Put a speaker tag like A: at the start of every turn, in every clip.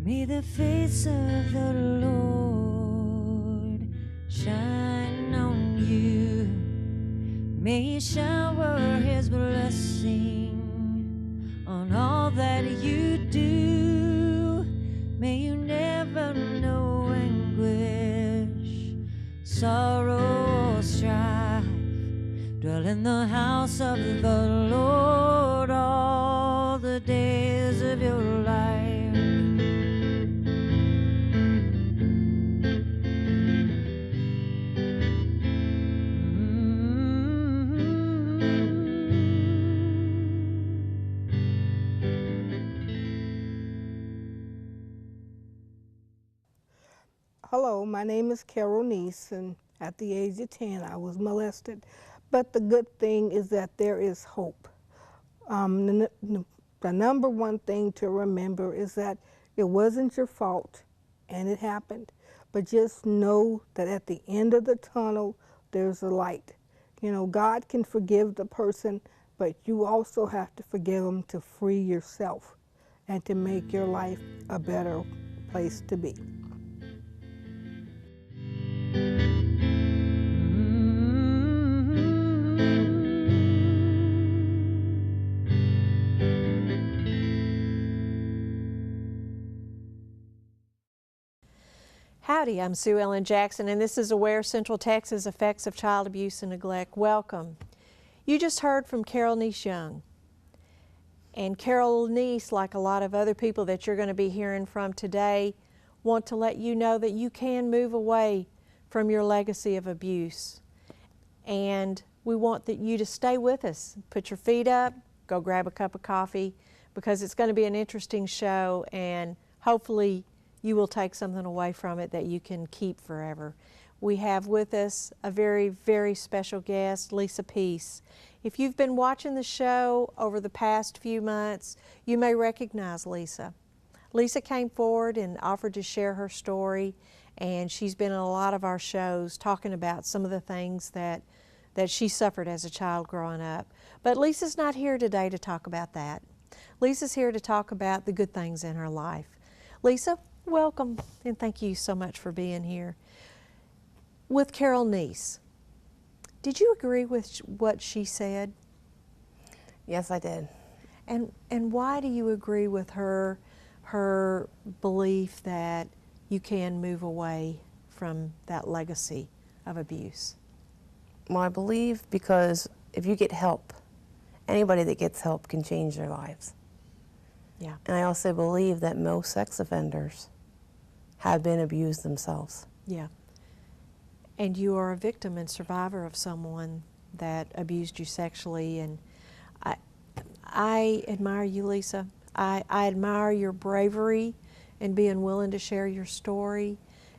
A: May the face of the Lord shine on you. May He shower His blessing on all that you do. May you never know anguish, sorrow, or strife. Dwell in the house of the Lord all the days of your life.
B: Hello, my name is Carol Neese, and at the age of 10, I was molested. But the good thing is that there is hope. The number one thing to remember is that it wasn't your fault, and it happened. But just know that at the end of the tunnel, there's a light. You know, God can forgive the person, but you also have to forgive them to free yourself and to make your life a better place to be.
C: Howdy, I'm Sue Ellen Jackson, and this is Aware Central Texas Effects of Child Abuse and Neglect. Welcome. You just heard from Carol Neese Young. And Carol Neese, like a lot of other people that you're going to be hearing from today, want to let you know that you can move away from your legacy of abuse. And we want you to stay with us. Put your feet up, go grab a cup of coffee, because it's going to be an interesting show, and hopefully you will take something away from it that you can keep forever. We have with us a very, very special guest, Lisa Peace. If you've been watching the show over the past few months, you may recognize Lisa. Lisa came forward and offered to share her story, and she's been in a lot of our shows talking about some of the things that she suffered as a child growing up. But Lisa's not here today to talk about that. Lisa's here to talk about the good things in her life. Lisa, welcome, and thank you so much for being here. With Carol Neese, did you agree with what she said?
D: Yes, I did.
C: And why do you agree with her belief that you can move away from that legacy of abuse?
D: Well, I believe because if you get help, anybody that gets help can change their lives.
C: Yeah.
D: And I also believe that most sex offenders have been abused themselves.
C: Yeah. And you are a victim and survivor of someone that abused you sexually, and I admire you, Lisa. I admire your bravery and being willing to share your story,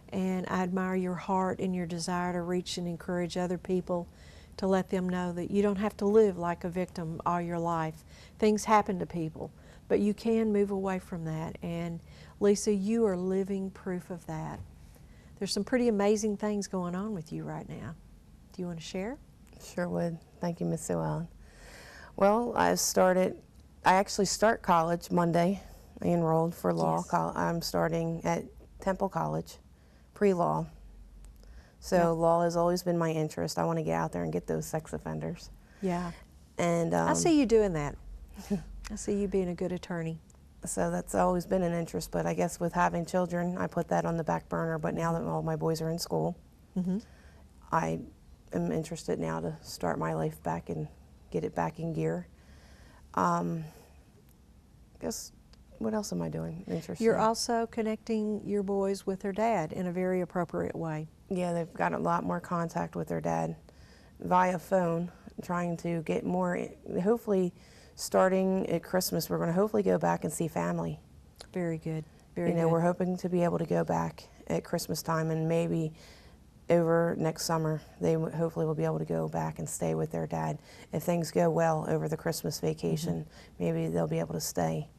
C: and I admire your heart and your desire to reach and encourage other people, to let them know that you don't have to live like a victim all your life. Things happen to people, but you can move away from that. And Lisa, you are living proof of that. There's some pretty amazing things going on with you right now. Do you want to share?
D: Sure would. Thank you, Miss Sue Ellen. Well, I actually start college Monday. I enrolled for law.
C: Yes.
D: I'm starting at Temple College, pre-law. So
C: Yeah.
D: law has always been my interest. I want to get out there and get those sex offenders.
C: Yeah.
D: And
C: I see you doing that. I see you being a good attorney.
D: So that's always been an interest, but I guess with having children, I put that on the back burner. But now that all my boys are in school, I am interested now to start my life back and get it back in gear. I guess, what else am I doing interested?
C: You're also connecting your boys with their dad in a very appropriate way.
D: Yeah, they've got a lot more contact with their dad via phone, trying to get more, hopefully starting at Christmas, we're going to hopefully go back and see family.
C: Very good. Very good.
D: We're hoping to be able to go back at Christmas time, and maybe over next summer, they hopefully will be able to go back and stay with their dad. If things go well over the Christmas vacation, maybe they'll be able to stay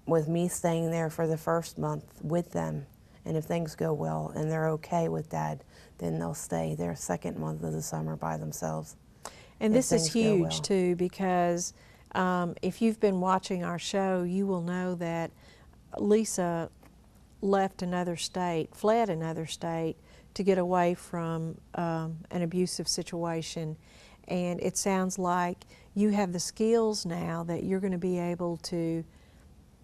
D: with me staying there for the first month with them. And if things go well and they're okay with Dad, then they'll stay their second month of the summer by themselves.
C: And this is huge too, because if you've been watching our show, you will know that Lisa left another state, fled another state to get away from an abusive situation. And it sounds like you have the skills now that you're going to be able to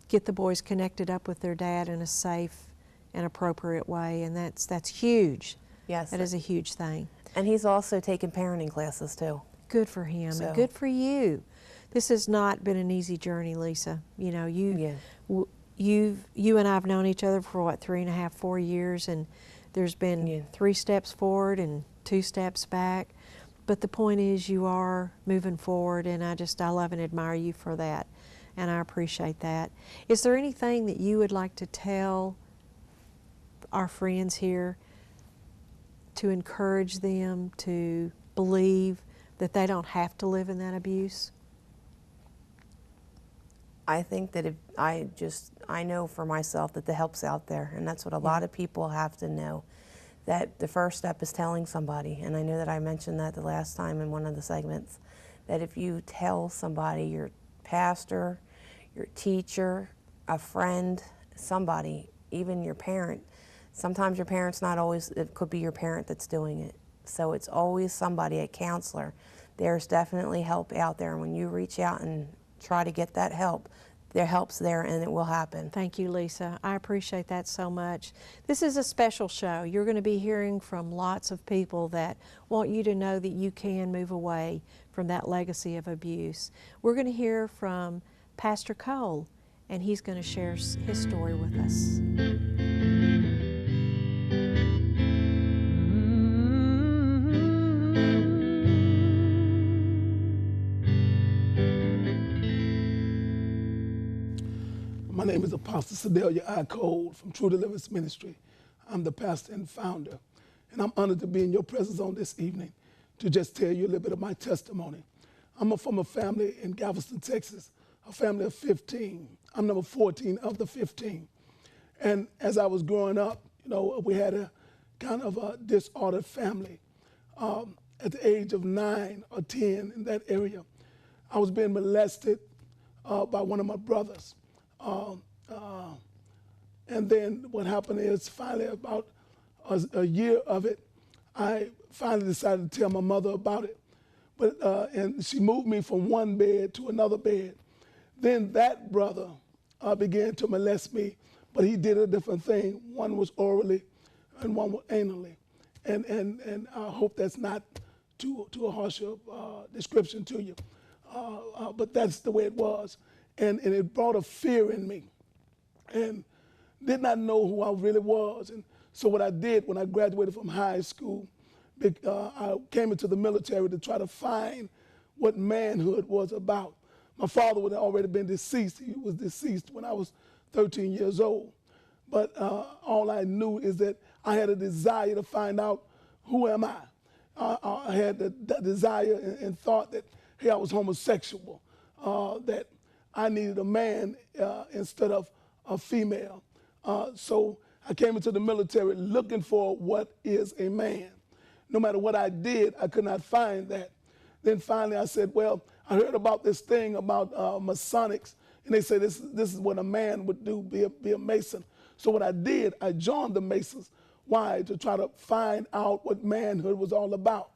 C: get the boys connected up with their dad in a safe and appropriate way, and that's huge.
D: Yes.
C: That is a huge thing.
D: And he's also taken parenting classes too.
C: Good for him,
D: So.
C: and good for you. This has not been an easy journey, Lisa. You know, you and I have known each other for what, 3.5, 4 years, and there's been 3 steps forward and 2 steps back. But the point is, you are moving forward, and I love and admire you for that, and I appreciate that. Is there anything that you would like to tell our friends here to encourage them to believe that they don't have to live in that abuse?
D: I think that I know for myself that the help's out there, and that's what a lot of people have to know, that the first step is telling somebody. And I know that I mentioned that the last time in one of the segments, that if you tell somebody, your pastor, your teacher, a friend, somebody, even your parent, sometimes your parent's not always, it could be your parent that's doing it. So it's always somebody, a counselor. There's definitely help out there, and when you reach out and try to get that help, their help's there and it will happen.
C: Thank you, Lisa. I appreciate that so much. This is a special show. You're going to be hearing from lots of people that want you to know that you can move away from that legacy of abuse. We're going to hear from Pastor Cole, and he's going to share his story with us.
E: My name is Apostle Sedelia I. Cole from True Deliverance Ministry. I'm the pastor and founder, and I'm honored to be in your presence on this evening to just tell you a little bit of my testimony. I'm from a family in Galveston, Texas, a family of 15. I'm number 14 of the 15. And as I was growing up, you know, we had a kind of a disordered family. At the age of 9 or 10 in that area, I was being molested by one of my brothers. And then what happened is finally about a year of it, I finally decided to tell my mother about it. But and she moved me from one bed to another bed. Then that brother began to molest me, but he did a different thing. One was orally and one was anally. And I hope that's not too harsh a description to you. But that's the way it was. And it brought a fear in me, and did not know who I really was. And so what I did when I graduated from high school, I came into the military to try to find what manhood was about. My father had already been deceased. He was deceased when I was 13 years old. But all I knew is that I had a desire to find out, who am I? I had the desire and thought that, hey, I was homosexual, that I needed a man instead of a female. So I came into the military looking for what is a man. No matter what I did, I could not find that. Then finally I said, well, I heard about this thing about Masonics, and they say this is what a man would do, be a Mason. So what I did, I joined the Masons. Why? To try to find out what manhood was all about.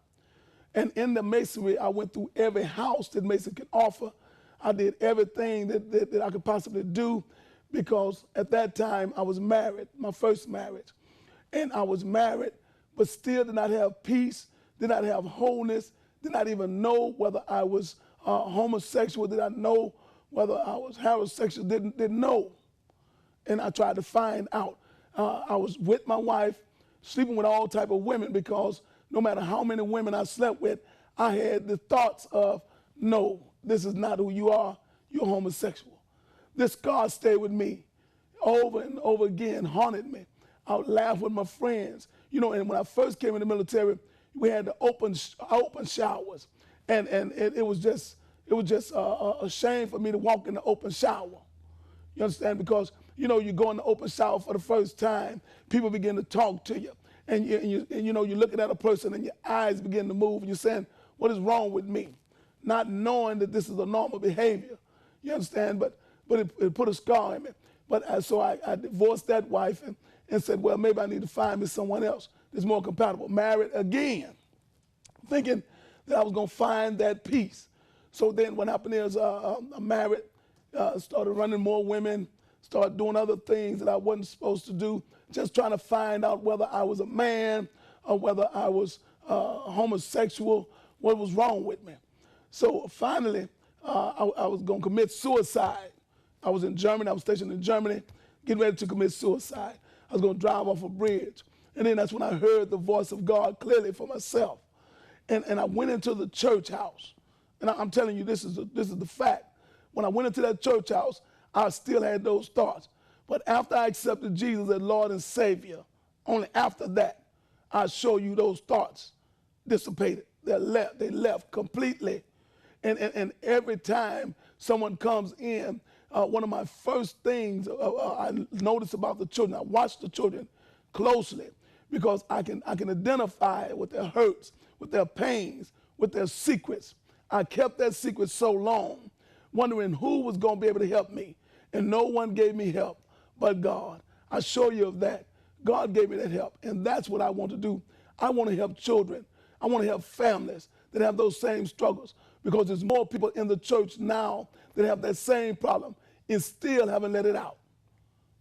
E: And in the Masonry, I went through every house that Mason could offer. I did everything that I could possibly do, because at that time I was married, my first marriage. And I was married, but still did not have peace, did not have wholeness, did not even know whether I was homosexual, did not know whether I was heterosexual, didn't know. And I tried to find out. I was with my wife, sleeping with all type of women, because no matter how many women I slept with, I had the thoughts of, no, this is not who you are, you're homosexual. This scar stayed with me over and over again, haunted me. I would laugh with my friends. You know, and when I first came in the military, we had the open showers. And it was just a shame for me to walk in the open shower. You understand? Because, you know, you go in the open shower for the first time, people begin to talk to you. And you know, you're looking at a person and your eyes begin to move, and you're saying, what is wrong with me? Not knowing that this is a normal behavior. You understand? But it put a scar in me. But so I divorced that wife and said, well, maybe I need to find me someone else that's more compatible. Married again, thinking that I was going to find that peace. So then what happened is I married, started running more women, started doing other things that I wasn't supposed to do, just trying to find out whether I was a man or whether I was homosexual, what was wrong with me. So finally, I was going to commit suicide. I was in Germany, I was stationed in Germany, getting ready to commit suicide. I was going to drive off a bridge. And then that's when I heard the voice of God clearly for myself. And I went into the church house. And I'm telling you, this is the fact. When I went into that church house, I still had those thoughts. But after I accepted Jesus as Lord and Savior, only after that, I show you those thoughts dissipated. They left completely. And every time someone comes in, one of my first things I notice about the children, I watch the children closely because I can identify with their hurts, with their pains, with their secrets. I kept that secret so long, wondering who was going to be able to help me. And no one gave me help but God. I assure you of that. God gave me that help. And that's what I want to do. I want to help children. I want to help families that have those same struggles, because there's more people in the church now that have that same problem and still haven't let it out.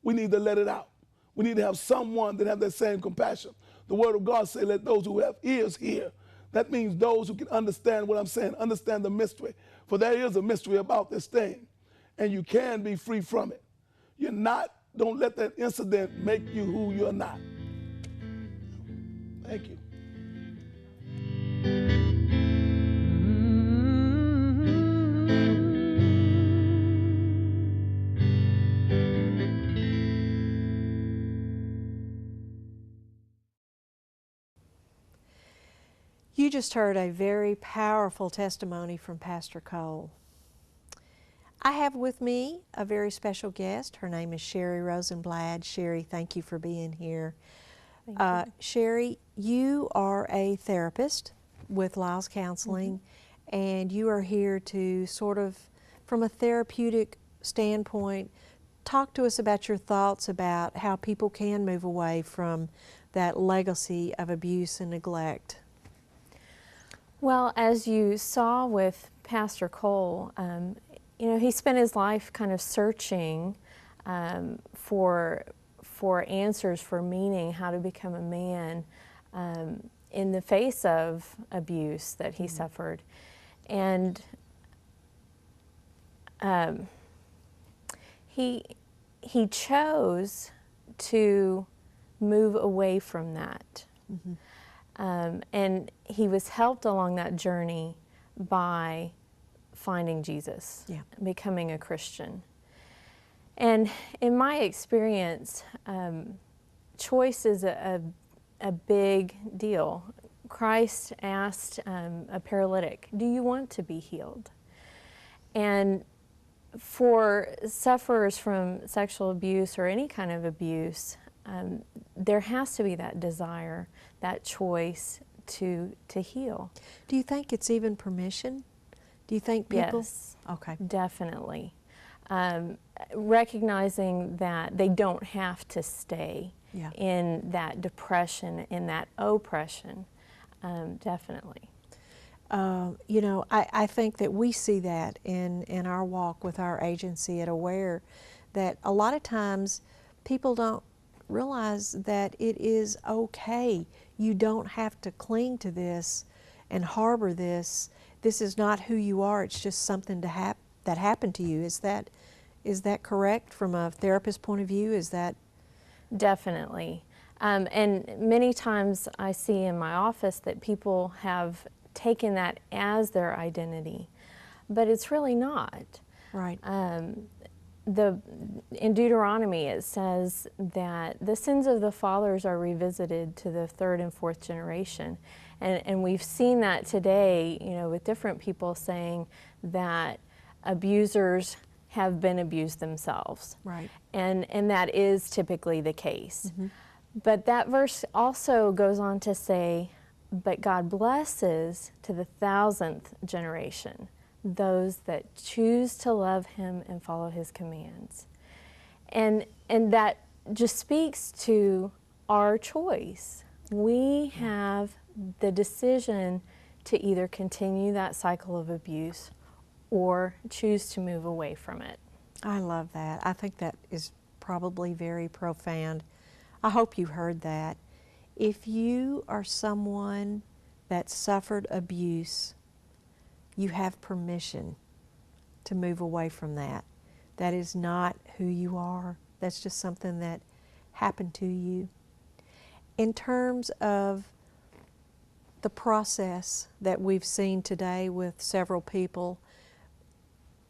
E: We need to let it out. We need to have someone that have that same compassion. The word of God says, let those who have ears hear. That means those who can understand what I'm saying, understand the mystery. For there is a mystery about this thing, and you can be free from it. You're not, don't let that incident make you who you're not. Thank you.
C: You just heard a very powerful testimony from Pastor Cole. I have with me a very special guest. Her name is Sherry Rosenblad. Sherry, thank you for being here.
F: Thank you.
C: Sherry, you are a therapist with Lyles Counseling, and you are here to sort of, from a therapeutic standpoint, talk to us about your thoughts about how people can move away from that legacy of abuse and neglect.
F: Well, as you saw with Pastor Cole, you know, he spent his life kind of searching for answers, for meaning, how to become a man in the face of abuse that he suffered. And he chose to move away from that. And he was helped along that journey by finding Jesus, becoming a Christian. And in my experience, choice is a big deal. Christ asked a paralytic, do you want to be healed? And for sufferers from sexual abuse or any kind of abuse, there has to be that desire, that choice to heal.
C: Do you think it's even permission? Do you think people?
F: Yes,
C: okay,
F: definitely. Recognizing that they don't have to stay in that depression, in that oppression, definitely.
C: You know, I think that we see that in our walk with our agency at Aware, that a lot of times people don't realize that it is okay. You don't have to cling to this and harbor this. This is not who you are. It's just something that happened to you. Is that correct from a therapist point of view? Is that?
F: Definitely. And many times I see in my office that people have taken that as their identity, but it's really not.
C: Right.
F: In Deuteronomy it says that the sins of the fathers are revisited to the third and fourth generation. And we've seen that today, you know, with different people saying that abusers have been abused themselves.
C: Right.
F: And that is typically the case. But that verse also goes on to say, but God blesses to the 1,000th generation those that choose to love Him and follow His commands. And that just speaks to our choice. We have the decision to either continue that cycle of abuse or choose to move away from it.
C: I love that. I think that is probably very profound. I hope you heard that. If you are someone that suffered abuse, you have permission to move away from that. That is not who you are. That's just something that happened to you. In terms of the process that we've seen today with several people,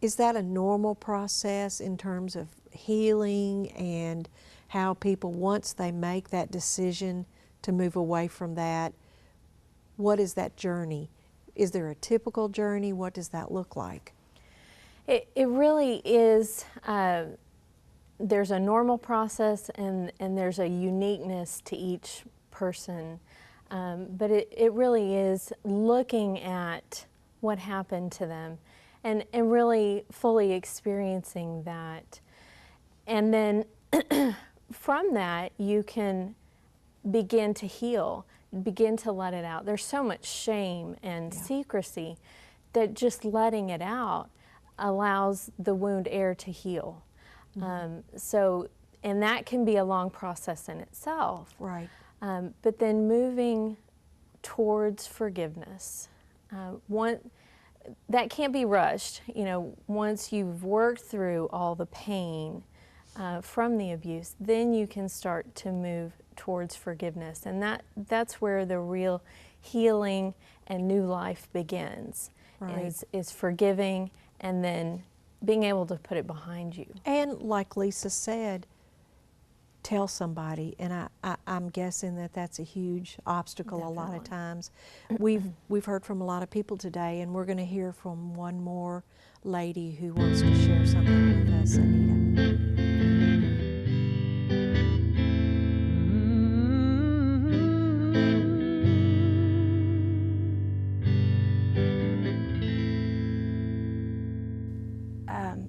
C: is that a normal process in terms of healing and how people, once they make that decision to move away from that, what is that journey? Is there a typical journey? What does that look like?
F: It really is, there's a normal process and there's a uniqueness to each person. But it really is looking at what happened to them and really fully experiencing that. And then from that, you can begin to heal, begin to let it out. There's so much shame and secrecy that just letting it out allows the wound air to heal. And that can be a long process in itself.
C: Right.
F: But then moving towards forgiveness. That can't be rushed. You know, once you've worked through all the pain from the abuse, then you can start to move towards forgiveness. And that's where the real healing and new life begins,
C: Right.
F: is forgiving and then being able to put it behind you.
C: And like Lisa said, tell somebody, and I'm guessing that that's a huge obstacle a lot of times. We've heard from a lot of people today, and we're going to hear from one more lady who wants to share something with us, Anita.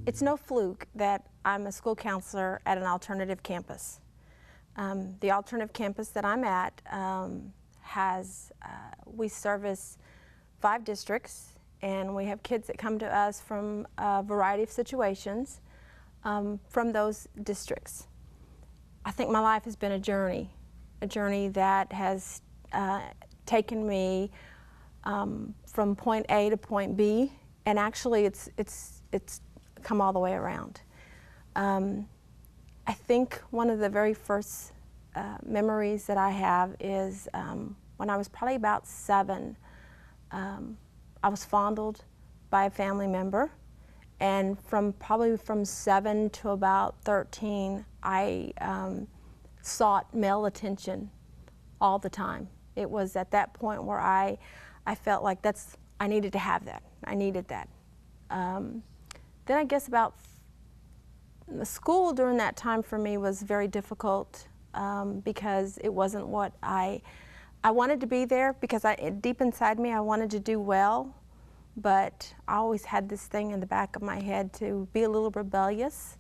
G: It's no fluke that I'm a school counselor at an alternative campus. The alternative campus that I'm at we service 5 districts, and we have kids that come to us from a variety of situations from those districts. I think my life has been a journey that has taken me from point A to point B, and actually it's come all the way around. I think one of the very first memories that I have is when I was probably about 7. I was fondled by a family member, and probably from 7 to about 13, I sought male attention all the time. It was at that point where I felt like I needed to have that. I needed that. Then I guess about the school during that time for me was very difficult because it wasn't what I wanted to be there, because deep inside me I wanted to do well, but I always had this thing in the back of my head to be a little rebellious,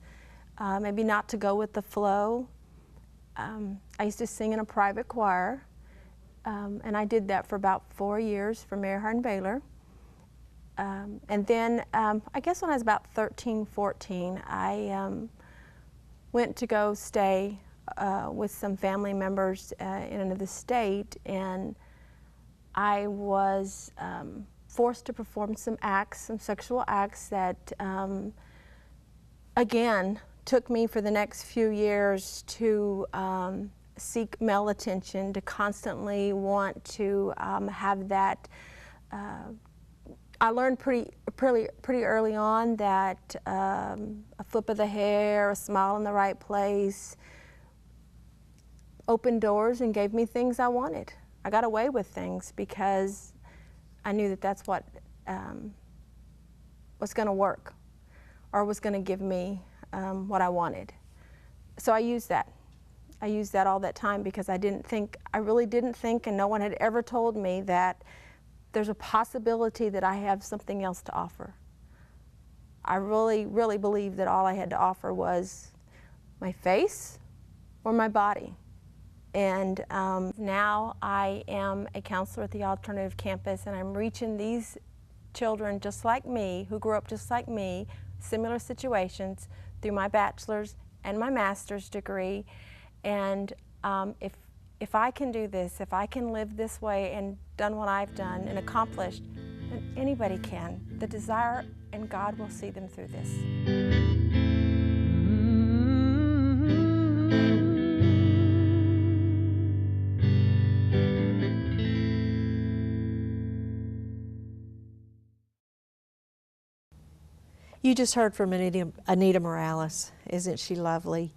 G: maybe not to go with the flow. I used to sing in a private choir, and I did that for about 4 years for Mary Hardin Baylor. And then I guess when I was about 13, 14, I went to go stay with some family members in another state, and I was forced to perform some sexual acts that, again, took me for the next few years to seek male attention, to constantly want to have that. I learned pretty early on that a flip of the hair, a smile in the right place, opened doors and gave me things I wanted. I got away with things because I knew that that's what was going to work, or was going to give me what I wanted. So I used that. I used that all that time because I really didn't think, and no one had ever told me that there's a possibility that I have something else to offer. I really, really believed that all I had to offer was my face or my body. And now I am a counselor at the alternative campus, and I'm reaching these children just like me, who grew up just like me, similar situations, through my bachelor's and my master's degree. And if I can do this, if I can live this way and done what I've done and accomplished, then anybody can. The desire, and God will see them through this.
C: You just heard from Anita Morales. Isn't she lovely?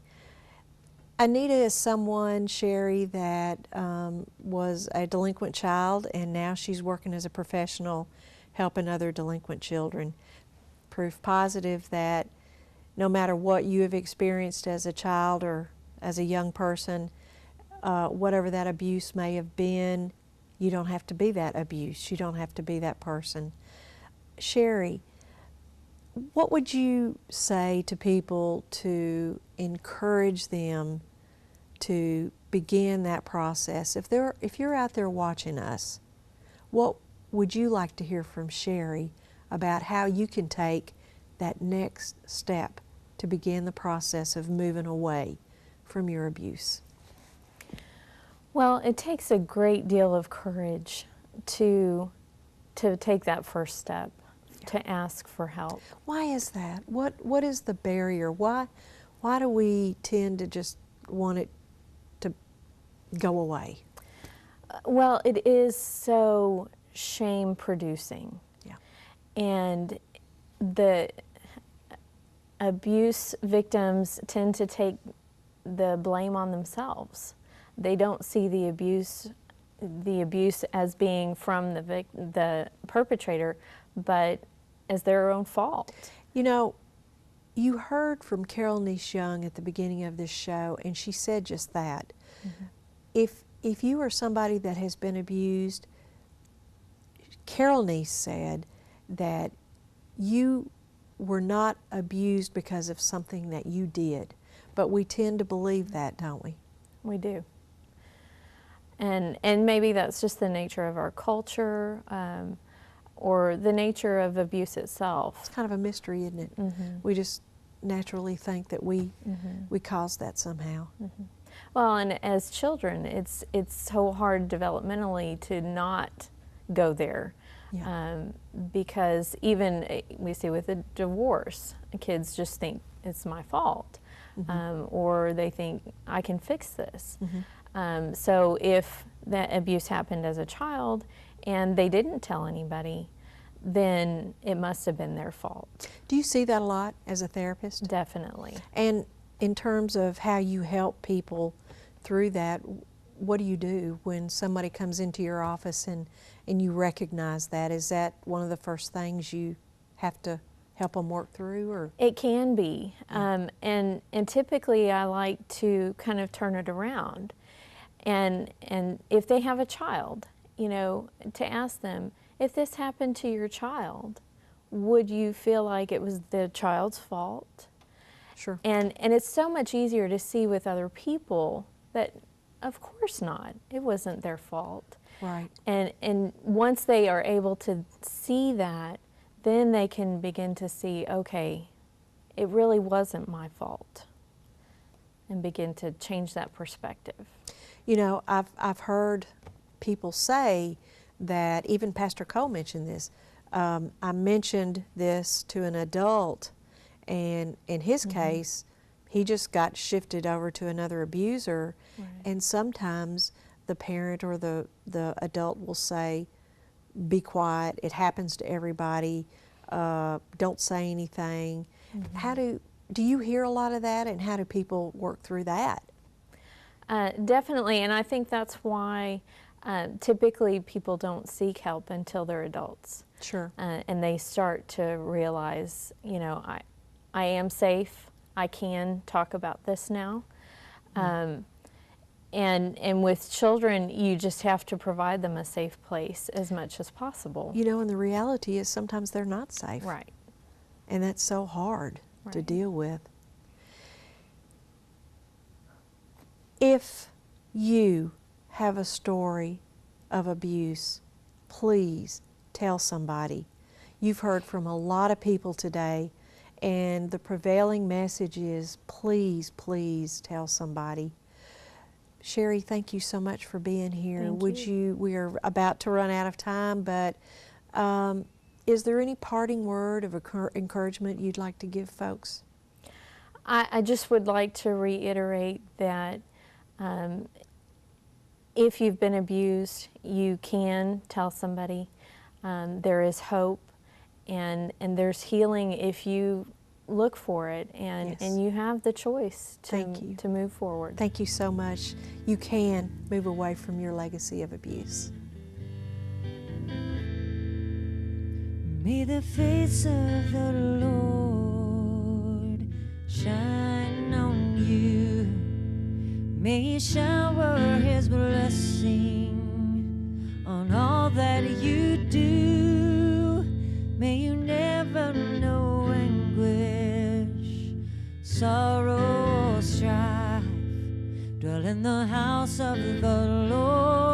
C: Anita is someone, Sherry, that was a delinquent child, and now she's working as a professional helping other delinquent children. Proof positive that no matter what you have experienced as a child or as a young person, whatever that abuse may have been, you don't have to be that abuse. You don't have to be that person. Sherry, what would you say to people to encourage them to begin that process? If you're out there watching us, what would you like to hear from Sherry about how you can take that next step to begin the process of moving away from your abuse?
F: Well, it takes a great deal of courage to take that first step, to ask for help.
C: Why is that? What is the barrier? Why do we tend to just want it to go away?
F: Well, it is so shame-producing.
C: Yeah.
F: And the abuse victims tend to take the blame on themselves. They don't see the abuse as being from the perpetrator, but as their own fault.
C: You know, you heard from Carol Niece Young at the beginning of this show, and she said just that. Mm-hmm. If you are somebody that has been abused, Carol Niece said that you were not abused because of something that you did, but we tend to believe that, don't we?
F: We do. And maybe that's just the nature of our culture, or the nature of abuse itself.
C: It's kind of a mystery, isn't it?
F: Mm-hmm.
C: We just naturally think that we caused that somehow.
F: Mm-hmm. Well, and as children, it's so hard developmentally to not go there. Yeah. Because even we see with a divorce, kids just think it's my fault, or they think I can fix this. So if that abuse happened as a child and they didn't tell anybody, then it must have been their fault.
C: Do you see that a lot as a therapist?
F: Definitely.
C: And in terms of how you help people through that, what do you do when somebody comes into your office and you recognize that? Is that one of the first things you have to help them work through? Or
F: it can be. And typically I like to kind of turn it around. And if they have a child, you know, to ask them, if this happened to your child, would you feel like it was the child's fault?
C: Sure.
F: And it's so much easier to see with other people that, of course not, it wasn't their fault.
C: Right.
F: And once they are able to see that, then they can begin to see, okay, it really wasn't my fault, and begin to change that perspective.
C: You know, I've heard people say that, even Pastor Cole mentioned this, I mentioned this to an adult, and in his case, he just got shifted over to another abuser, and sometimes the parent or the adult will say, be quiet, it happens to everybody, don't say anything. How do you hear a lot of that, and how do people work through that?
F: Definitely, and I think that's why typically people don't seek help until they're adults.
C: Sure.
F: And they start to realize, you know, I am safe, I can talk about this now. And with children, you just have to provide them a safe place as much as possible.
C: You know, and the reality is sometimes they're not safe.
F: Right.
C: And that's so hard to deal with. If you have a story of abuse, please tell somebody. You've heard from a lot of people today, and the prevailing message is please, please tell somebody. Sherry, thank you so much for being here. We're about to run out of time, but is there any parting word of encouragement you'd like to give folks?
F: I just would like to reiterate that if you've been abused, you can tell somebody. There is hope, and there's healing if you look for it, and you have the choice to move forward.
C: Thank you so much. You can move away from your legacy of abuse.
A: May the face of the Lord shine on you. May He shower His blessing on all that you do. May you never know anguish, sorrow, or strife. Dwell in the house of the Lord.